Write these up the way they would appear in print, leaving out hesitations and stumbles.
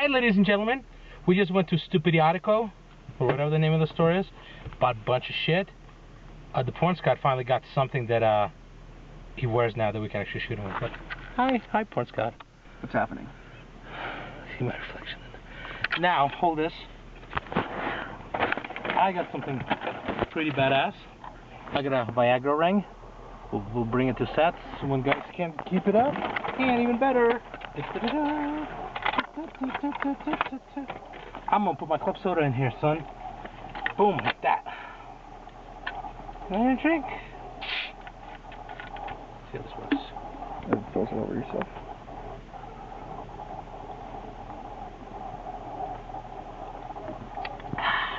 Right, ladies and gentlemen, we just went to Stupidiotico, or whatever the name of the store is, bought a bunch of shit. The porn Scott finally got something that he wears now that we can actually shoot him with. But, hi, porn Scott. What's happening? See my reflection. Now, hold this. I got something pretty badass. I got a VIAGRA ring. We'll bring it to sets when guys can't keep it up. And even better. I'm gonna put my club soda in here, son. Boom, like that. And a drink. See how this works. And throw it over yourself.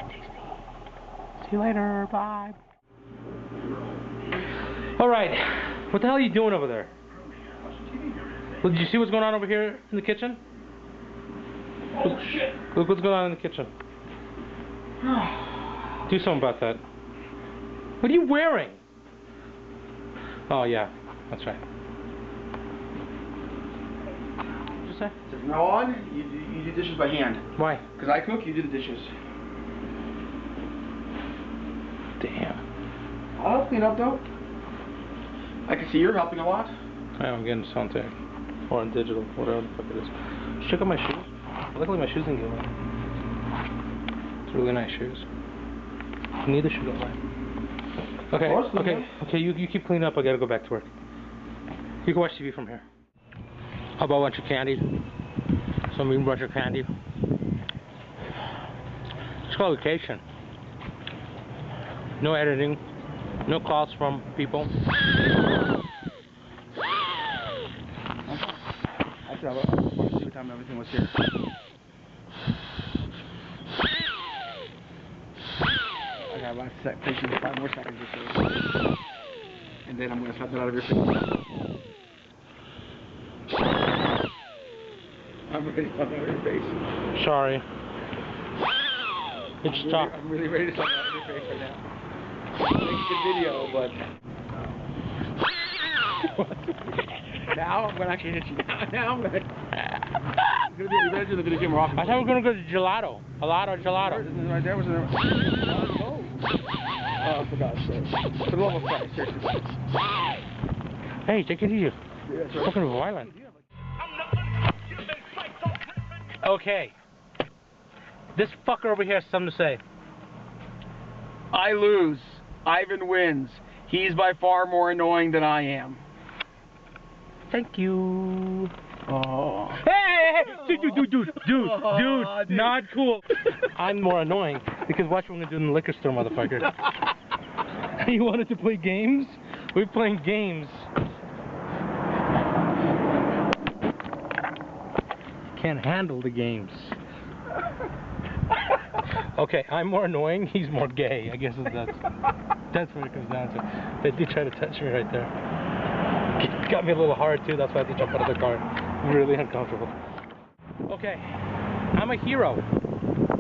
Tasty. See you later. Bye. Alright. What the hell are you doing over there? Well, did you see what's going on over here in the kitchen? Oh shit. Look what's going on in the kitchen. Do something about that. What are you wearing? Oh yeah, that's right. What'd you say? So from now on, you do dishes by hand. Why? Because I cook, you do the dishes. Damn. I'll help clean up though. I can see you're helping a lot. I'm getting something. Or on digital, whatever the fuck it is. Check out my shoes. Luckily my shoes didn't get wet. It's really nice shoes. Neither should go wet. Okay, you keep cleaning up, I gotta go back to work. You can watch TV from here. How about a bunch of candy? Some eating a bunch of candy. It's called vacation. No editing, no calls from people. Actually, I want to see what time everything was here. I got about 5 more seconds or so. And then I'm going to slap that out of your face. I'm ready to slap that out of your face. Sorry. It's tough. I'm really ready to slap that out of your face right now. It's a good video, but... Now I'm going to actually hit you. Now I'm going to... You better do the video camera off. I thought we were going to go to gelato. Gelato. Right there was an... Oh, for God's sake. For the love of Christ, seriously. Hey, take it easy. Yeah, that's right. Fucking violent. Okay. This fucker over here has something to say. I lose. Ivan wins. He's by far more annoying than I am. Thank you. Oh. Hey! Dude, not cool. I'm more annoying because watch what I'm gonna do in the liquor store, motherfucker. You wanted to play games? We're playing games. Can't handle the games. Okay, I'm more annoying, he's more gay. I guess that's what it comes down to. They did try to touch me right there. Got me a little hard too, that's why I had to jump out of the car. Really uncomfortable. Okay, I'm a hero.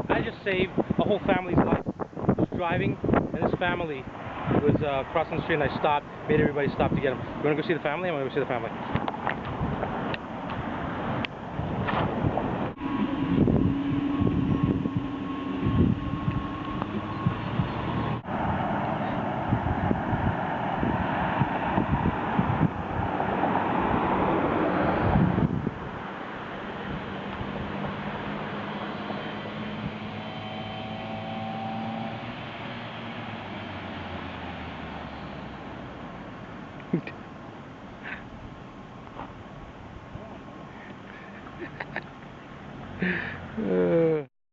I just saved a whole family's life. I was driving, and this family was crossing the street, and I stopped, made everybody stop to get them. You want to go see the family? I'm going to go see the family.